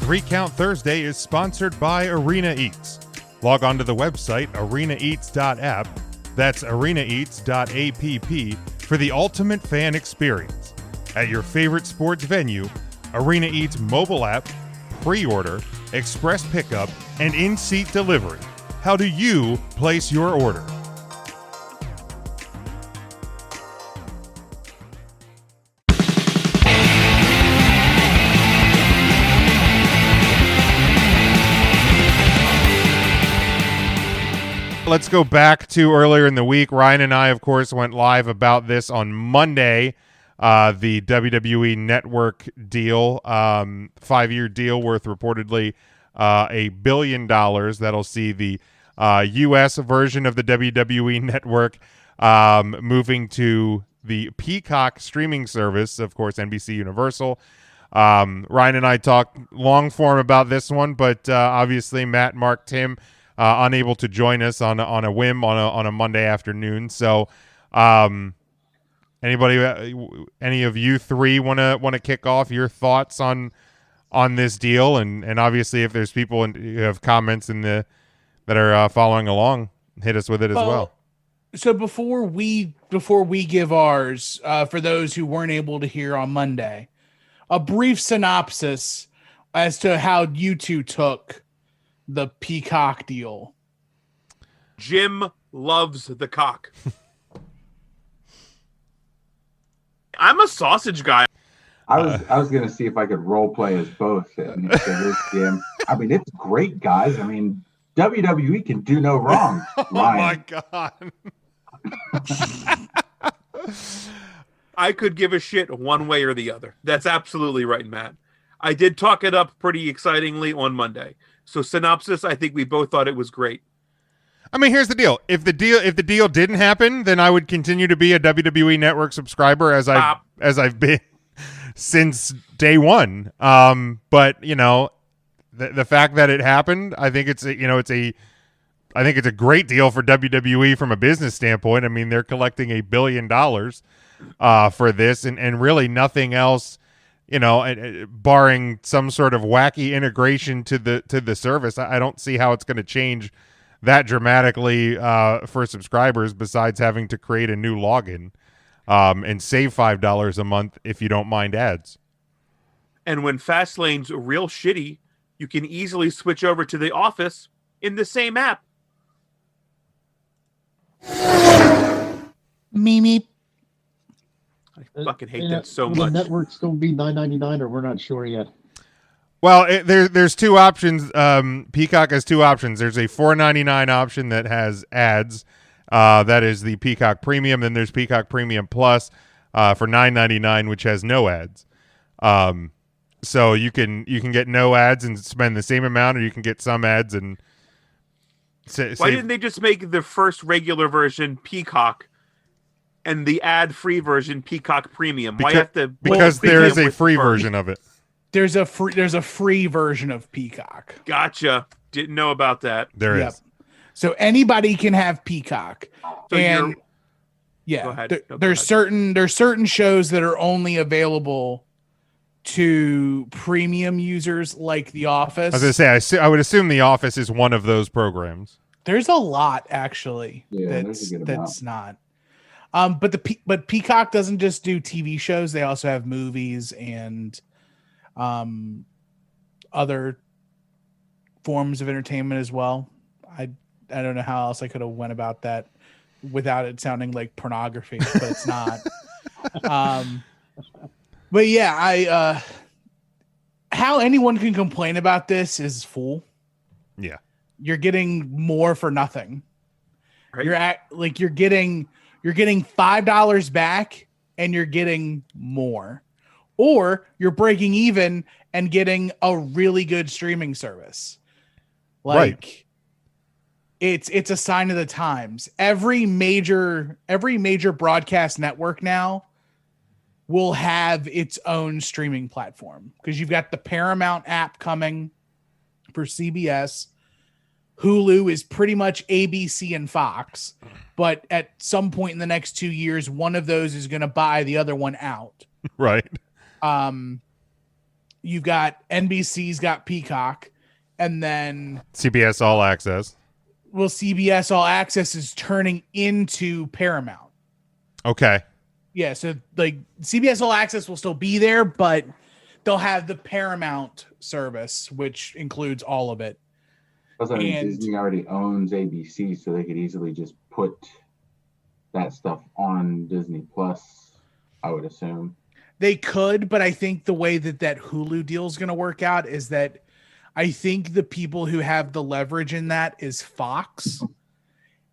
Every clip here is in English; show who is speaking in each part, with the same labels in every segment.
Speaker 1: 3 Count Thursday is sponsored by Arena Eats. Log on to the website arenaeats.app, that's arenaeats.app, for the ultimate fan experience. At your favorite sports venue, Arena Eats mobile app, pre-order, express pickup, and in-seat delivery. How do you place your order? Let's go back to earlier in the week. Ryan and I, of course, went live about this on Monday. The WWE Network deal, 5-year deal worth reportedly $1 billion. That'll see the U.S. version of the WWE Network moving to the Peacock streaming service, of course, NBC Universal. Ryan and I talked long form about this one, but obviously Matt, Mark, Tim unable to join us on a whim on a Monday afternoon. So, anybody, any of you three want to kick off your thoughts on this deal, and obviously if there's people who have comments that are following along, hit us with it as well.
Speaker 2: So before we give ours, for those who weren't able to hear on Monday, a brief synopsis as to how you two took the Peacock deal.
Speaker 3: Jim loves the cock. I'm a sausage guy.
Speaker 4: I was gonna see if I could role play as both. And this Jim. I mean, it's great, guys. I mean, WWE can do no wrong.
Speaker 1: Oh my God.
Speaker 3: I could give a shit one way or the other. That's absolutely right, Matt. I did talk it up pretty excitingly on Monday. So synopsis, I think we both thought it was great.
Speaker 1: I mean, here's the deal. If the deal didn't happen, then I would continue to be a WWE Network subscriber as I've been since day one. But you know, the fact that it happened, I think it's a great deal for WWE from a business standpoint. I mean, they're collecting $1 billion for this, and really nothing else. You know, barring some sort of wacky integration to the service, I don't see how it's going to change that dramatically for subscribers. Besides having to create a new login and save $5 a month if you don't mind ads.
Speaker 3: And when Fastlane's real shitty, you can easily switch over to The Office in the same app.
Speaker 2: Mimi.
Speaker 3: I fucking hate that so
Speaker 5: much.
Speaker 3: Will
Speaker 5: the network still be $9.99, or we're not sure yet?
Speaker 1: Well, there's two options. Peacock has two options. There's a $4.99 option that has ads. That is the Peacock Premium. Then there's Peacock Premium Plus for $9.99, which has no ads. So you can get no ads and spend the same amount, or you can get some ads and.
Speaker 3: Why didn't they just make the first regular version Peacock and the ad-free version Peacock Premium? Why have to?
Speaker 1: Because there is a free version of it.
Speaker 2: There's a free version of Peacock.
Speaker 3: Gotcha. Didn't know about that.
Speaker 1: There is.
Speaker 2: So anybody can have Peacock.
Speaker 3: So
Speaker 2: and
Speaker 3: go ahead.
Speaker 2: There's certain shows that are only available to premium users, like The Office.
Speaker 1: I was gonna say, I would assume The Office is one of those programs.
Speaker 2: There's a lot actually.
Speaker 4: Yeah,
Speaker 2: that's not. But Peacock doesn't just do TV shows; they also have movies and other forms of entertainment as well. I don't know how else I could have went about that without it sounding like pornography, but it's not. But yeah, how anyone can complain about this is fool.
Speaker 1: Yeah,
Speaker 2: you're getting more for nothing. Right. You're getting $5 back, and you're getting more, or you're breaking even and getting a really good streaming service. Like, it's a sign of the times. Every major broadcast network now will have its own streaming platform, because you've got the Paramount app coming for CBS. Hulu is pretty much ABC and Fox, but at some point in the next 2 years, one of those is going to buy the other one out.
Speaker 1: Right.
Speaker 2: you've got NBC's got Peacock, and then
Speaker 1: CBS All Access.
Speaker 2: Well, CBS All Access is turning into Paramount.
Speaker 1: Okay.
Speaker 2: Yeah, so like CBS All Access will still be there, but they'll have the Paramount service, which includes all of it.
Speaker 4: Also, I mean,
Speaker 2: And-
Speaker 4: Disney already owns ABC, so they could easily just put that stuff on Disney Plus, I would assume.
Speaker 2: They could, but I think the way that Hulu deal is going to work out is that I think the people who have the leverage in that is Fox,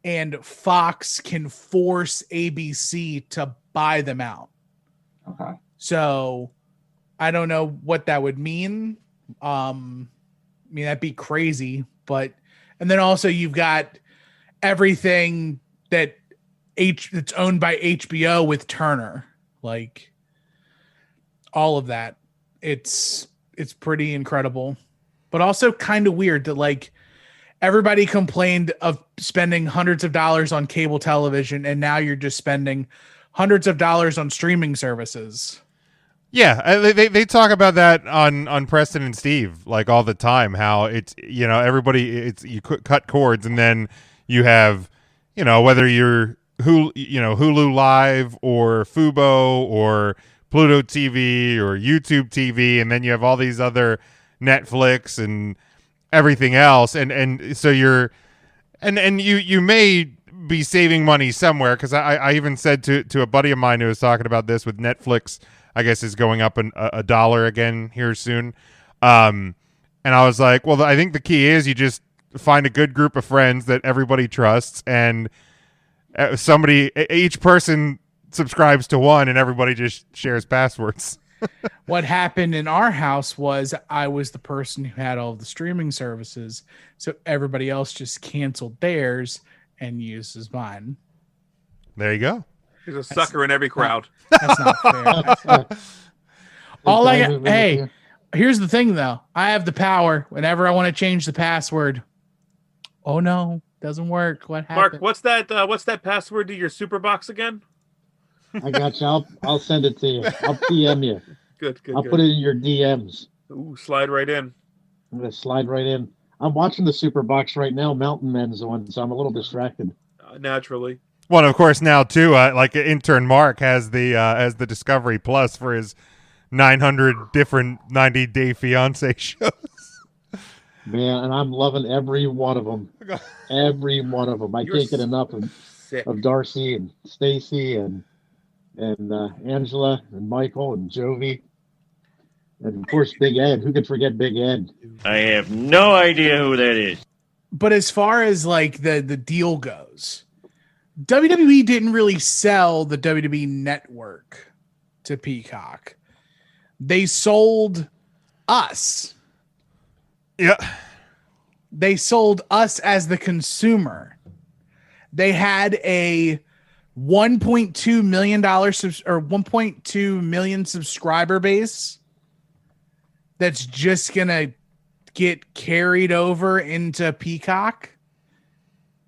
Speaker 2: and Fox can force ABC to buy them out.
Speaker 4: Okay.
Speaker 2: So I don't know what that would mean. I mean, that'd be crazy, but, and then also you've got everything that's owned by HBO with Turner, like all of that. It's pretty incredible, but also kind of weird that like everybody complained of spending hundreds of dollars on cable television, and now you're just spending hundreds of dollars on streaming services.
Speaker 1: Yeah, they talk about that on Preston and Steve like all the time. How it's everybody you cut cords, and then you have whether you're Hulu Live or Fubo or Pluto TV or YouTube TV, and then you have all these other Netflix and everything else, and so you're and you may be saving money somewhere, because I even said to a buddy of mine who was talking about this with Netflix, I guess is going up a dollar again here soon. And I was like, well, I think the key is you just find a good group of friends that everybody trusts, and each person subscribes to one, and everybody just shares passwords.
Speaker 2: What happened in our house was I was the person who had all of the streaming services, so everybody else just canceled theirs and uses mine.
Speaker 1: There you go.
Speaker 3: There's a sucker in every crowd.
Speaker 2: That's not fair. Hey, here's the thing though. I have the power whenever I want to change the password. Oh no, doesn't work. What happened?
Speaker 3: Mark, what's that password to your super box again?
Speaker 5: I got you. I'll send it to you. I'll DM you.
Speaker 3: Good.
Speaker 5: I'll put it in your DMs.
Speaker 3: Ooh, slide right in.
Speaker 5: I'm gonna slide right in. I'm watching the super box right now. Mountain Men's on, so I'm a little distracted.
Speaker 3: Naturally.
Speaker 1: Well, of course now too, like intern Mark has the Discovery Plus for his 900 different 90-day fiance shows.
Speaker 5: Man, and I'm loving every one of them. Every one of them. I can't get enough of Darcy and Stacy and Angela and Michael and Jovi. And of course, Big Ed. Who could forget Big Ed?
Speaker 6: I have no idea who that is.
Speaker 2: But as far as like the deal goes, WWE didn't really sell the WWE Network to Peacock. They sold us.
Speaker 1: Yeah.
Speaker 2: They sold us as the consumer. They had a $1.2 million or 1.2 million subscriber base that's just gonna get carried over into Peacock,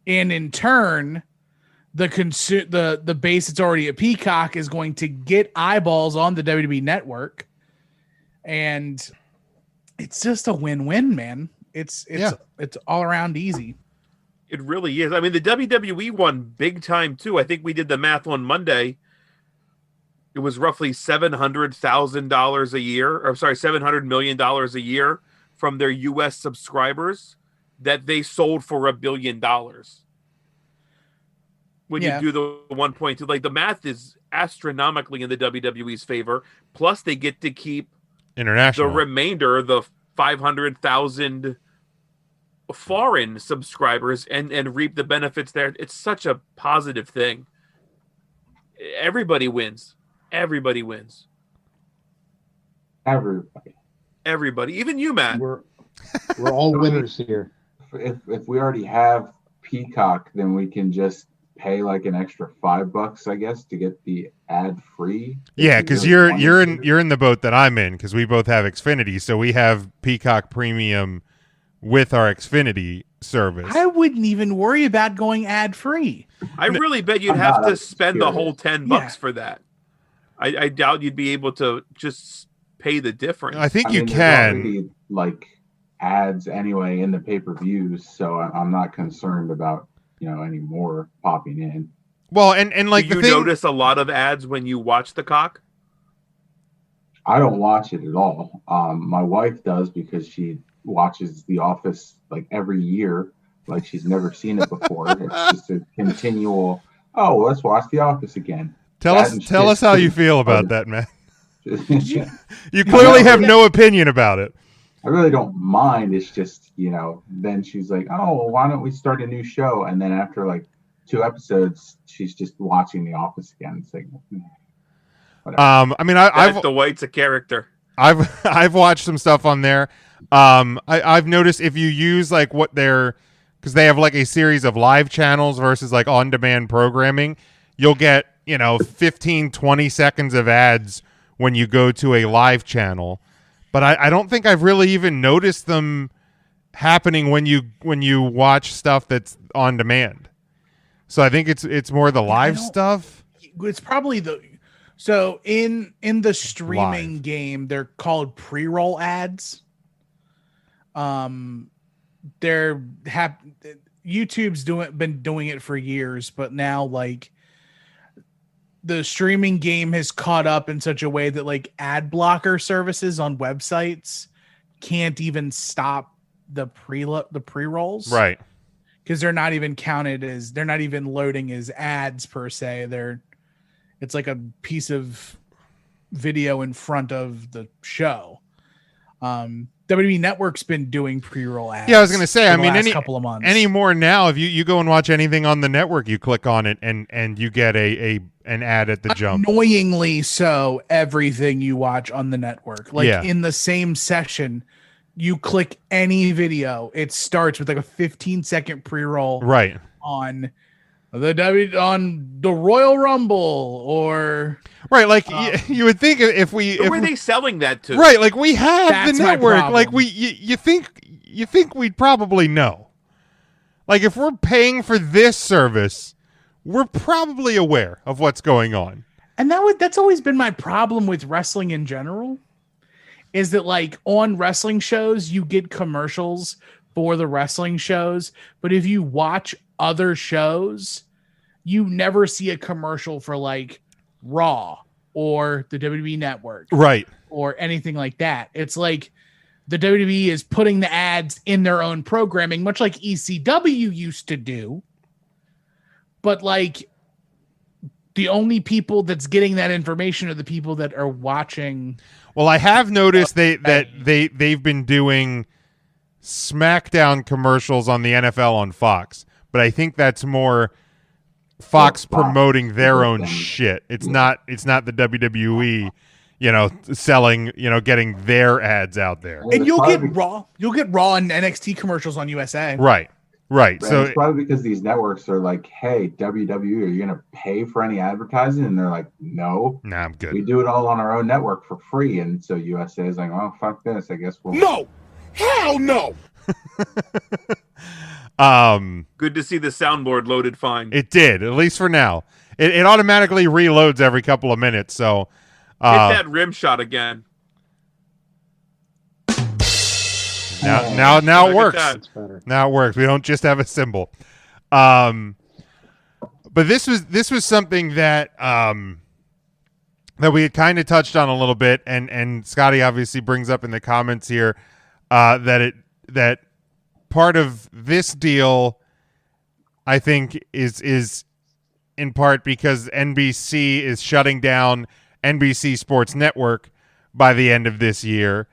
Speaker 2: and in turn, the base that's already at Peacock is going to get eyeballs on the WWE Network, and it's just a win-win, man. It's all around easy.
Speaker 3: It really is. I mean, the WWE won big time too. I think we did the math on Monday. It was roughly $700,000 a year, or sorry, $700 million a year from their U.S. subscribers that they sold for $1 billion. When you do the 1.2, like the math is astronomically in the WWE's favor. Plus, they get to keep
Speaker 1: international
Speaker 3: the remainder, the 500,000 foreign subscribers, and reap the benefits there. It's such a positive thing. Everybody wins. Everybody wins. Everybody, even you, Matt.
Speaker 5: We're all winners here.
Speaker 4: If we already have Peacock, then we can just pay like an extra $5, I guess, to get the ad free.
Speaker 1: Yeah, because you're in the boat that I'm in, because we both have Xfinity, so we have Peacock Premium with our Xfinity service.
Speaker 2: I wouldn't even worry about going ad free.
Speaker 3: I really bet you'd have to spend the whole $10 for that. I doubt you'd be able to just pay the difference.
Speaker 1: I think
Speaker 4: I
Speaker 1: you
Speaker 4: mean,
Speaker 1: can.
Speaker 4: there's already, like, ads anyway in the pay-per-views, so I'm not concerned about any more popping in.
Speaker 1: Well, and like
Speaker 3: Do you notice a lot of ads when you watch the cock?
Speaker 4: I don't watch it at all. My wife does because she watches The Office like every year, like she's never seen it before. It's just a continual. Oh, let's watch The Office again.
Speaker 1: Tell us how you feel about that, man. You clearly have no opinion about it.
Speaker 4: I really don't mind. It's just, then she's like, oh, well, why don't we start a new show? And then after like 2 episodes, she's just watching The Office again. It's like, whatever.
Speaker 1: I mean, I've
Speaker 3: Dwight's a character.
Speaker 1: I've watched some stuff on there. I've noticed if you use like because they have like a series of live channels versus like on-demand programming, you'll get 15, 20 seconds of ads when you go to a live channel. But I don't think I've really even noticed them happening when you watch stuff that's on demand. So I think it's more the live stuff.
Speaker 2: It's probably so in the streaming game, they're called pre-roll ads. YouTube's been doing it for years, but now like the streaming game has caught up in such a way that like ad blocker services on websites can't even stop the pre-rolls.
Speaker 1: Right.
Speaker 2: Because they're not even they're not even loading as ads per se. It's like a piece of video in front of the show. WWE Network's been doing pre-roll ads.
Speaker 1: Yeah, I was going to say, I mean,
Speaker 2: couple of months.
Speaker 1: Anymore now, if you go and watch anything on the network, you click on it and you get an ad at the jump.
Speaker 2: Annoyingly so, everything you watch on the network. Like in the same session, you click any video, it starts with like a 15-second pre-roll
Speaker 1: right
Speaker 2: on the Royal Rumble or
Speaker 1: right. Like you would think if
Speaker 3: who are they selling that to?
Speaker 1: Right, like we have the network. Like you think we'd probably know. Like if we're paying for this service, we're probably aware of what's going on.
Speaker 2: And that's always been my problem with wrestling in general. Is that like on wrestling shows, you get commercials for the wrestling shows, but if you watch other shows, you never see a commercial for like Raw or the WWE Network.
Speaker 1: Right.
Speaker 2: Or anything like that. It's like the WWE is putting the ads in their own programming, much like ECW used to do. But like the only people that's getting that information are the people that are watching.
Speaker 1: Well, I have noticed that they've been doing SmackDown commercials on the NFL on Fox, but I think that's more Fox promoting their own shit. It's not the WWE, selling, getting their ads out there.
Speaker 2: And you'll get Raw and NXT commercials on USA.
Speaker 1: Right. So
Speaker 4: it's probably because these networks are like, hey, WWE, are you going to pay for any advertising? And they're like, no.
Speaker 1: Nah, I'm good.
Speaker 4: We do it all on our own network for free. And so USA is like, oh, fuck this. I guess we'll.
Speaker 7: No. Hell no.
Speaker 3: Good to see the soundboard loaded fine.
Speaker 1: It did, at least for now. It automatically reloads every couple of minutes. So
Speaker 3: hit that rim shot again.
Speaker 1: Now it works. Now it works. We don't just have a symbol. But this was something that we had kind of touched on a little bit, and Scotty obviously brings up in the comments here that part of this deal, I think, is in part because NBC is shutting down NBC Sports Network by the end of this year,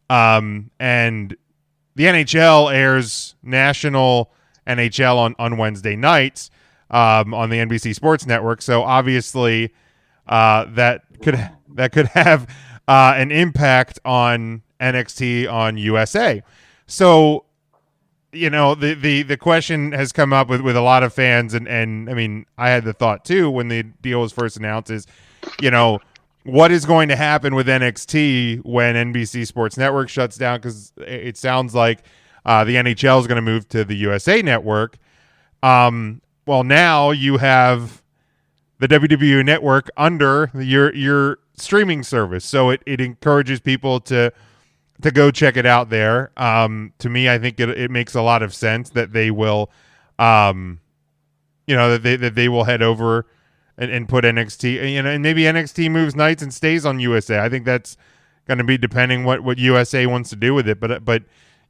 Speaker 1: and the NHL airs national NHL on Wednesday nights on the NBC Sports Network. So obviously that could have an impact on NXT on USA. So the question has come up with a lot of fans, and I mean I had the thought too when the deal was first announced is what is going to happen with NXT when NBC Sports Network shuts down? Because it sounds like the NHL is going to move to the USA Network. Well, now you have the WWE Network under your streaming service. So it encourages people to go check it out there. To me, I think it makes a lot of sense that they will, that they will head over and put NXT, and maybe NXT moves nights and stays on USA. I think that's going to be depending what USA wants to do with it. But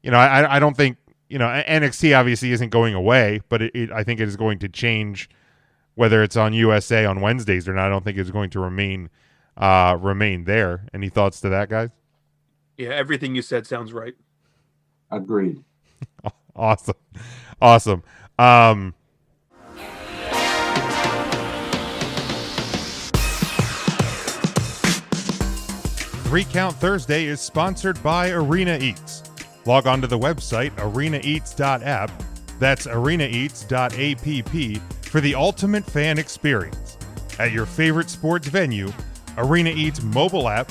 Speaker 1: I don't think, NXT obviously isn't going away, but I think it is going to change whether it's on USA on Wednesdays or not. I don't think it's going to remain there. Any thoughts to that, guys?
Speaker 3: Yeah, everything you said sounds right.
Speaker 4: Agreed.
Speaker 1: Awesome. 3 Count Thursday is sponsored by Arena Eats. Log on to the website arenaeats.app. That's arenaeats.app for the ultimate fan experience. At your favorite sports venue, Arena Eats mobile app,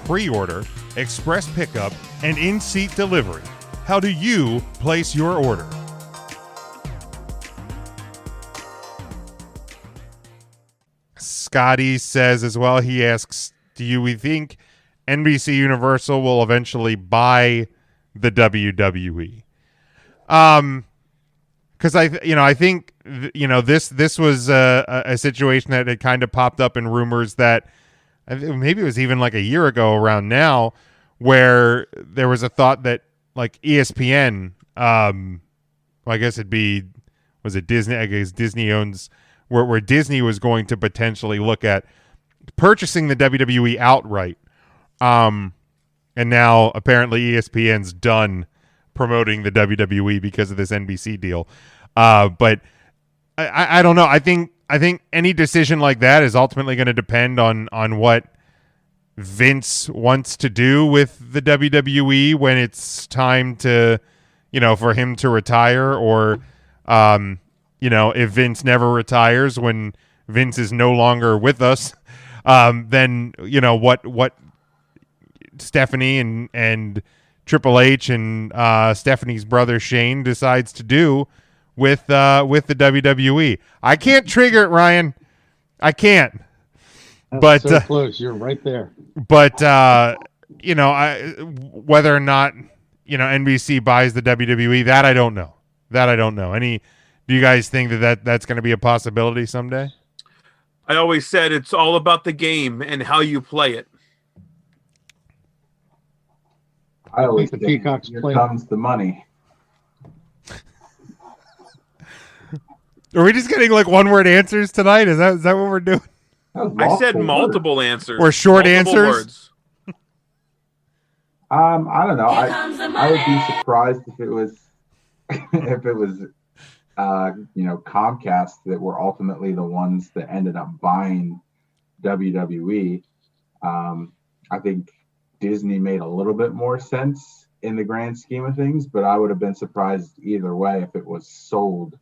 Speaker 1: pre-order, express pickup, and in-seat delivery. How do you place your order? Scotty says as well, he asks, do we think NBC Universal will eventually buy the WWE? Because I think this was a situation that had kind of popped up in rumors that maybe it was even like a year ago around now, where there was a thought that like ESPN, I guess was it Disney? I guess Disney owns where Disney was going to potentially look at purchasing the WWE outright. And now apparently ESPN's done promoting the WWE because of this NBC deal. But I don't know. I think any decision like that is ultimately going to depend on what Vince wants to do with the WWE when it's time to, for him to retire, or, if Vince never retires, when Vince is no longer with us, then, what Stephanie and Triple H and Stephanie's brother Shane decides to do with the WWE. I can't trigger it, Ryan. I can't.
Speaker 5: That's so close. You're right there.
Speaker 1: But whether or not NBC buys the WWE, that I don't know. Do you guys think that's going to be a possibility someday?
Speaker 3: I always said it's all about the game and how you play it.
Speaker 4: I always
Speaker 5: the
Speaker 4: think
Speaker 5: Peacock's
Speaker 4: here
Speaker 5: playing.
Speaker 4: comes the money.
Speaker 1: Are we just getting like one-word answers tonight? Is that what we're doing?
Speaker 3: I said multiple answers.
Speaker 1: Or short
Speaker 3: multiple
Speaker 1: answers?
Speaker 3: Words.
Speaker 4: I don't know. I would be surprised if it was Comcast that were ultimately the ones that ended up buying WWE. I think Disney made a little bit more sense in the grand scheme of things, but I would have been surprised either way if it was sold,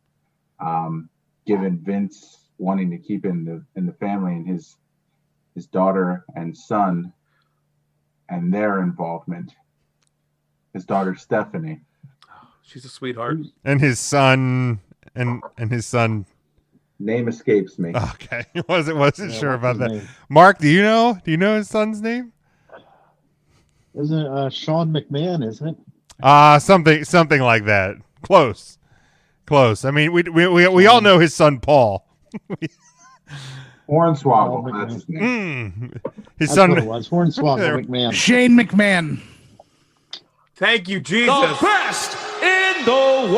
Speaker 4: given Vince wanting to keep in the family and his daughter and son and their involvement. His daughter Stephanie.
Speaker 3: She's a sweetheart.
Speaker 1: And his son and his son.
Speaker 4: Name escapes me.
Speaker 1: Okay. Wasn't sure about that.
Speaker 5: Name?
Speaker 1: Mark, do you know his son's name?
Speaker 5: Isn't it Sean McMahon, isn't it?
Speaker 1: Something like that. Close. I mean, we all know his son Paul.
Speaker 4: Hornswoggle, that's his name.
Speaker 1: His
Speaker 5: That's
Speaker 1: son
Speaker 5: what it was. Hornswoggle McMahon.
Speaker 2: Shane McMahon.
Speaker 3: Thank you, Jesus.
Speaker 7: The best in the world.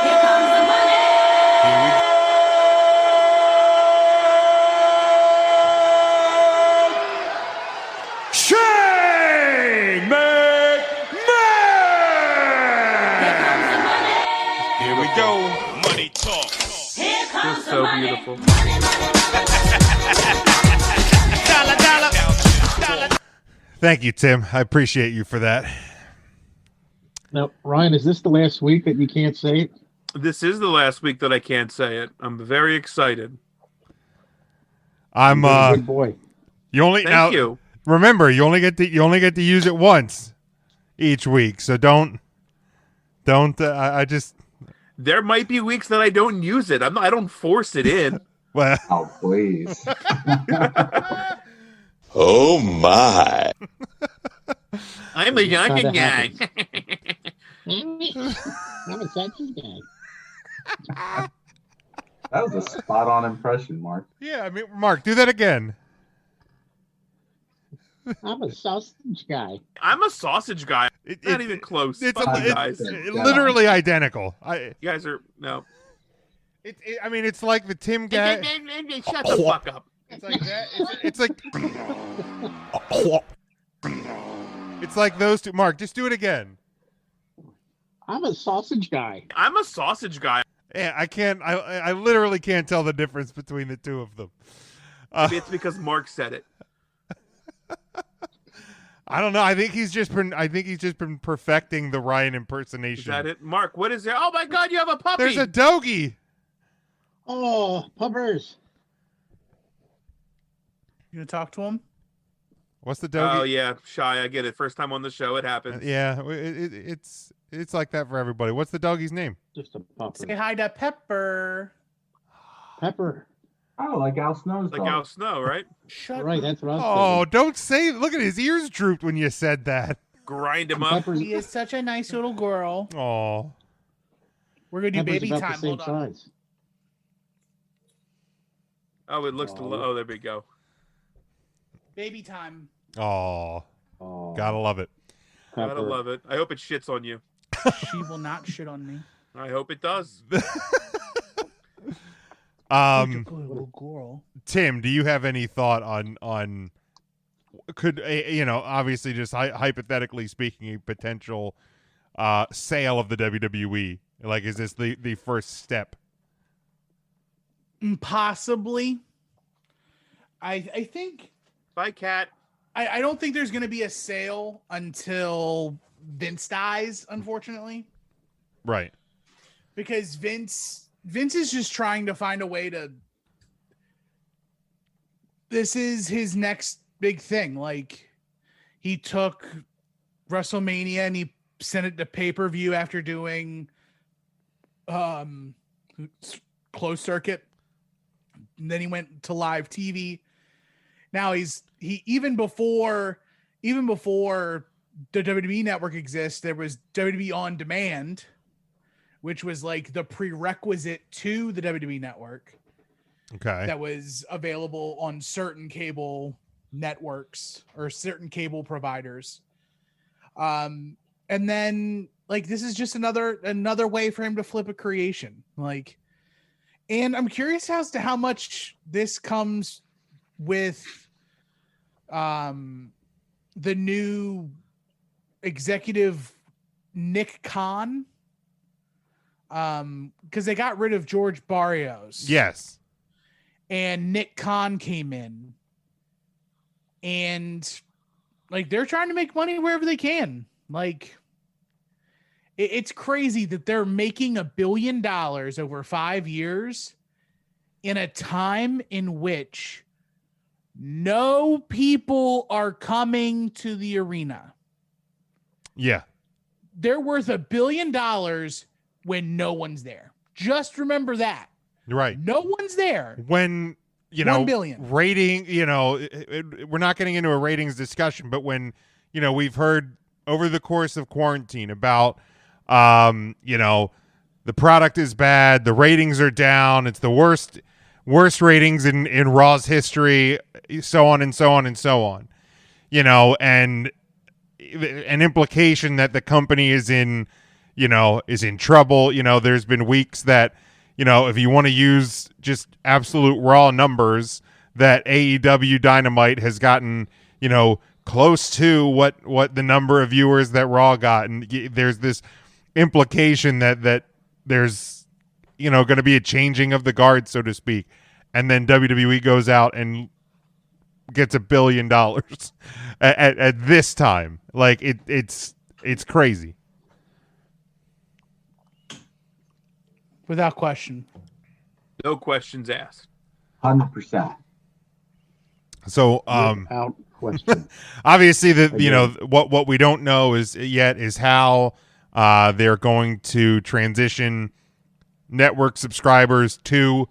Speaker 8: Here comes the money.
Speaker 7: Shane McMahon.
Speaker 8: Here comes the money.
Speaker 7: Here we go. Money talk.
Speaker 8: Here comes
Speaker 3: Just
Speaker 8: the
Speaker 3: so
Speaker 8: money.
Speaker 3: beautiful.
Speaker 1: Thank you, Tim. I appreciate you for that.
Speaker 5: Now, Ryan, is this the last week that you can't say it?
Speaker 3: This is the last week that I can't say it. I'm very excited.
Speaker 1: I'm
Speaker 5: You're a good boy.
Speaker 1: you only
Speaker 3: Thank
Speaker 1: now
Speaker 3: you.
Speaker 1: remember you only get to use it once each week. So don't I just
Speaker 3: There might be weeks that I don't use it. I don't force it in.
Speaker 1: Well,
Speaker 4: Oh, please.
Speaker 7: Oh my.
Speaker 3: I'm a young
Speaker 5: Kinda
Speaker 3: guy.
Speaker 5: I'm a sexy guy.
Speaker 4: That was a spot on impression, Mark.
Speaker 1: yeah, I mean, Mark, do that again.
Speaker 5: I'm a sausage guy.
Speaker 3: I'm a sausage guy. Not even close.
Speaker 1: It's,
Speaker 3: Fuck you
Speaker 1: a,
Speaker 3: guys.
Speaker 1: it's literally identical.
Speaker 3: You guys are no.
Speaker 1: I mean, it's like the Tim guy.
Speaker 3: Shut the fuck up.
Speaker 1: It's like that. It's like. It's like those two. Mark, just do it again.
Speaker 5: I'm a sausage guy.
Speaker 3: I'm a sausage guy.
Speaker 1: Yeah, I can't. I literally can't tell the difference between the two of them.
Speaker 3: It's because Mark said it.
Speaker 1: I don't know. I think he's just been perfecting the Ryan impersonation.
Speaker 3: Is that it, Mark? What is there? Oh my God, you have a puppy.
Speaker 1: There's a doggy.
Speaker 5: Oh, puppers.
Speaker 2: You gonna talk to him?
Speaker 1: What's the doggy?
Speaker 3: Oh yeah, shy. I get it. First time on the show, it happens.
Speaker 1: Yeah, it's like that for everybody. What's the doggy's name?
Speaker 5: Just a pupper.
Speaker 2: Say hi to Pepper.
Speaker 5: Pepper.
Speaker 4: Oh, like Al Snow's
Speaker 3: Like
Speaker 4: dog.
Speaker 3: Al Snow, right?
Speaker 2: Shut
Speaker 5: Right,
Speaker 2: up.
Speaker 5: that's what I was
Speaker 1: Oh, don't say. Look at his ears drooped when you said that.
Speaker 3: Grind him
Speaker 5: thinking.
Speaker 3: up.
Speaker 5: Pepper's,
Speaker 2: He is such a nice little girl.
Speaker 1: Oh,
Speaker 2: We're gonna do
Speaker 5: Pepper's
Speaker 2: baby
Speaker 5: about
Speaker 2: time.
Speaker 5: the same
Speaker 2: Hold on.
Speaker 5: size.
Speaker 3: Oh, it looks. Oh, there we go.
Speaker 2: Baby time.
Speaker 1: oh,
Speaker 5: Oh,
Speaker 1: gotta love it.
Speaker 5: Pepper.
Speaker 3: Gotta love it. I hope it shits on you.
Speaker 2: She will not shit on me.
Speaker 3: I hope it does.
Speaker 2: Good little girl.
Speaker 1: Tim, do you have any thought on could obviously just hypothetically speaking, a potential sale of the WWE? Like, is this the first step?
Speaker 2: Possibly. I think
Speaker 3: Bye, cat.
Speaker 2: I don't think there's gonna be a sale until Vince dies, unfortunately.
Speaker 1: Right.
Speaker 2: Because Vince is just trying to find a way to. This is his next big thing. Like, he took WrestleMania and he sent it to pay-per-view after doing closed circuit. And then he went to live TV. Now he even before the WWE Network exists, there was WWE On Demand, which was like the prerequisite to the WWE Network.
Speaker 1: Okay.
Speaker 2: That was available on certain cable networks or certain cable providers. And then, like, this is just another way for him to flip a creation. Like, and I'm curious as to how much this comes with the new executive Nick Khan. Because they got rid of George Barrios.
Speaker 1: Yes.
Speaker 2: And Nick Khan came in. And, like, they're trying to make money wherever they can. Like, it's crazy that they're making $1 billion over 5 years in a time in which no people are coming to the arena.
Speaker 1: Yeah.
Speaker 2: They're worth $1 billion when no one's there. Just remember that.
Speaker 1: Right.
Speaker 2: No one's there.
Speaker 1: When,
Speaker 2: 1 billion.
Speaker 1: rating, we're not getting into a ratings discussion, but when, we've heard over the course of quarantine about, the product is bad, the ratings are down, it's the worst ratings in Raw's history, so on and so on and so on, and an implication that the company is in trouble. There's been weeks that, if you want to use just absolute raw numbers, that AEW Dynamite has gotten, close to what the number of viewers that Raw got. And there's this implication that there's, going to be a changing of the guard, so to speak. And then WWE goes out and gets $1 billion at this time. Like, it's crazy.
Speaker 2: Without question.
Speaker 3: No questions asked.
Speaker 4: 100%.
Speaker 1: So,
Speaker 5: Without question.
Speaker 1: obviously what we don't know is how they're going to transition network subscribers to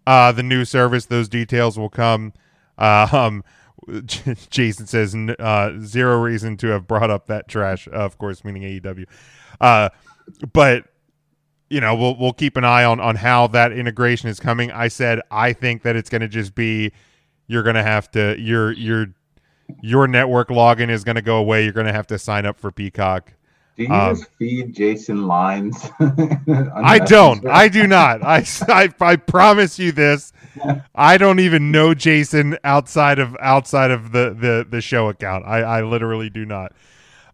Speaker 1: the new service. Those details will come. Jason says zero reason to have brought up that trash, of course, meaning AEW. But we'll keep an eye on how that integration is coming. I said I think that it's going to just be you're going to have to your network login is going to go away. You're going to have to sign up for Peacock.
Speaker 4: Do you just feed Jason lines?
Speaker 1: I don't. I do not. I promise you this. I don't even know Jason outside of the show account. I literally do not.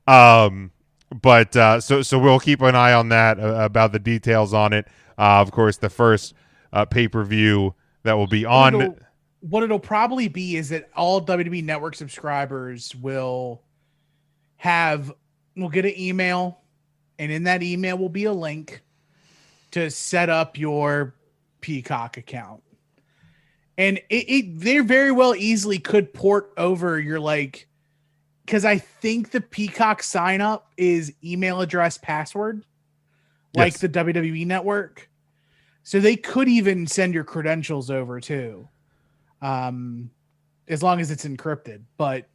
Speaker 1: But so we'll keep an eye on that about the details on it. Of course, the first pay-per-view that will be on.
Speaker 2: What it'll probably be is that all WWE Network subscribers will get an email, and in that email will be a link to set up your Peacock account. And they very well easily could port over your because I think the Peacock sign up is email address password, like the WWE Network. So they could even send your credentials over too, as long as it's encrypted. But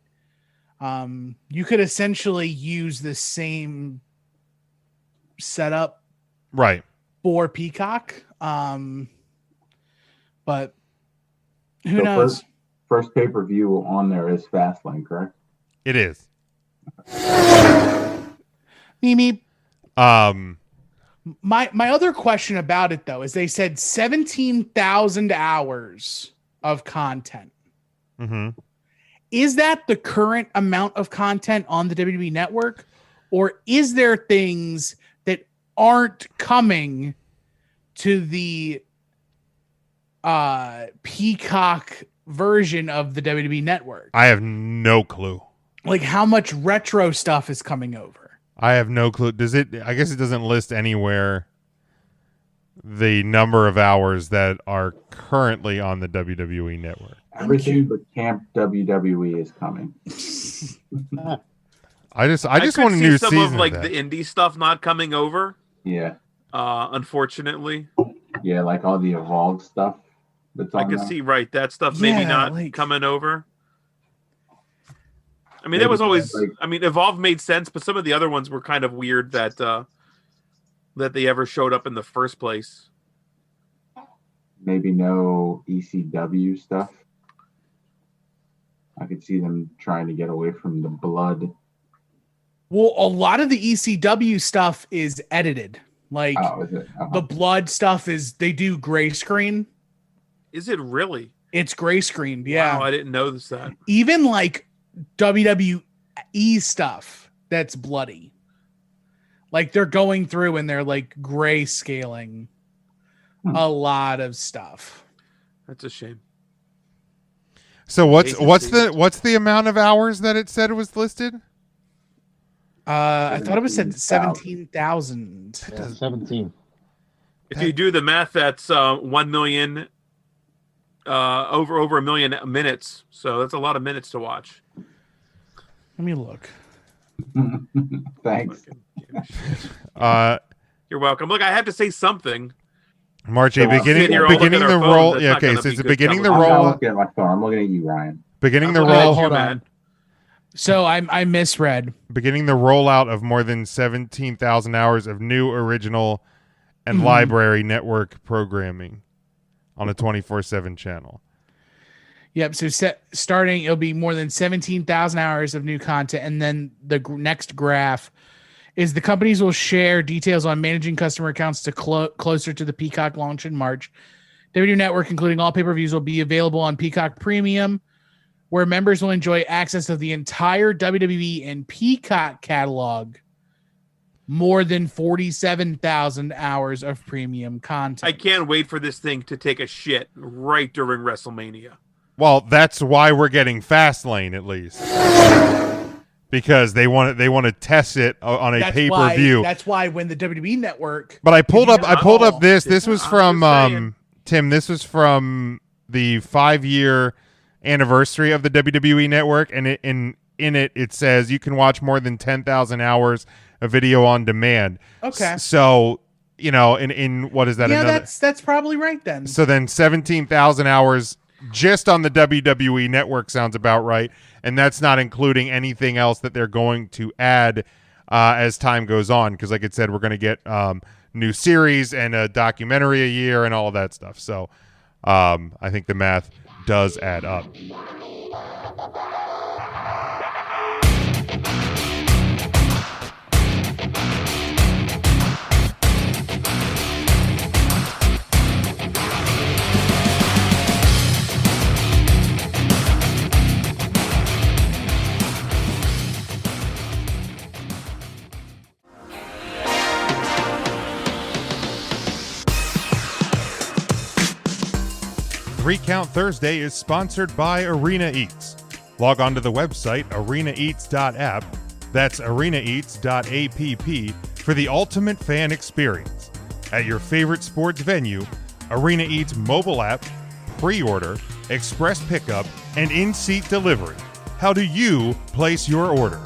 Speaker 2: you could essentially use the same setup
Speaker 1: right
Speaker 2: for Peacock. But who knows?
Speaker 4: First pay-per-view on there is Fastlane, correct?
Speaker 1: It is.
Speaker 2: Mimi.
Speaker 1: My
Speaker 2: other question about it though is they said 17,000 hours of content.
Speaker 1: Mm-hmm.
Speaker 2: Is that the current amount of content on the WWE Network, or is there things that aren't coming to the Peacock version of the WWE Network?
Speaker 1: I have no clue.
Speaker 2: Like how much retro stuff is coming over?
Speaker 1: I have no clue. Does it? I guess it doesn't list anywhere the number of hours that are currently on the WWE Network.
Speaker 4: Everything but Camp WWE is coming.
Speaker 1: I just want a new
Speaker 3: some
Speaker 1: season
Speaker 3: of like
Speaker 1: that.
Speaker 3: the indie stuff not coming over.
Speaker 4: Yeah.
Speaker 3: Unfortunately.
Speaker 4: Yeah, like all the Evolved stuff. That's
Speaker 3: I
Speaker 4: on
Speaker 3: can
Speaker 4: there.
Speaker 3: see that stuff maybe not coming over. I mean, that was always. Evolve made sense, but some of the other ones were kind of weird that they ever showed up in the first place.
Speaker 4: Maybe no ECW stuff. I could see them trying to get away from the blood.
Speaker 2: Well, a lot of the ECW stuff is edited. Like the blood stuff they do gray screen.
Speaker 3: Is it really?
Speaker 2: It's gray screened. Yeah.
Speaker 3: Wow, I didn't notice that.
Speaker 2: Even like WWE stuff that's bloody. Like they're going through and they're like gray scaling a lot of stuff.
Speaker 3: That's a shame.
Speaker 1: So what's the amount of hours that it said was listed?
Speaker 2: I thought it was said 17,000.
Speaker 5: 17.
Speaker 3: If you do the math, that's 1 million, over a million minutes. So that's a lot of minutes to watch.
Speaker 2: Let me look.
Speaker 4: Thanks.
Speaker 3: You're welcome. Look, I have to say something.
Speaker 1: March beginning the roll. Yeah, okay. So it's beginning the roll.
Speaker 4: I'm not looking at my phone. I'm looking at you, Ryan.
Speaker 1: Beginning the roll.
Speaker 2: Hold on. So I misread.
Speaker 1: Beginning the rollout of more than 17,000 hours of new, original, and library network programming on a 24/7 channel.
Speaker 2: Yep. So starting, it'll be more than 17,000 hours of new content, and then the next graph is the companies will share details on managing customer accounts to closer to the Peacock launch in March. WWE Network, including all pay-per-views, will be available on Peacock Premium, where members will enjoy access of the entire WWE and Peacock catalog, more than 47,000 hours of premium content.
Speaker 3: I can't wait for this thing to take a shit right during WrestleMania.
Speaker 1: Well, that's why we're getting Fastlane, at least. Because they want to test it on a pay-per-view.
Speaker 2: That's why when the WWE Network.
Speaker 1: But I pulled up this. This was from Tim. This was from the 5-year anniversary of the WWE Network, and in it says you can watch more than 10,000 hours of video on demand.
Speaker 2: Okay.
Speaker 1: So in what is that?
Speaker 2: Yeah,
Speaker 1: another?
Speaker 2: that's probably right then.
Speaker 1: So then 17,000 hours just on the WWE Network sounds about right, and that's not including anything else that they're going to add as time goes on. Because, like I said, we're going to get new series and a documentary a year and all of that stuff. So I think the math does add up. Three Count Thursday is sponsored by Arena Eats. Log on to the website arenaeats.app, that's arenaeats.app, for the ultimate fan experience. At your favorite sports venue, Arena Eats mobile app, pre-order, express pickup, and in-seat delivery. How do you place your order?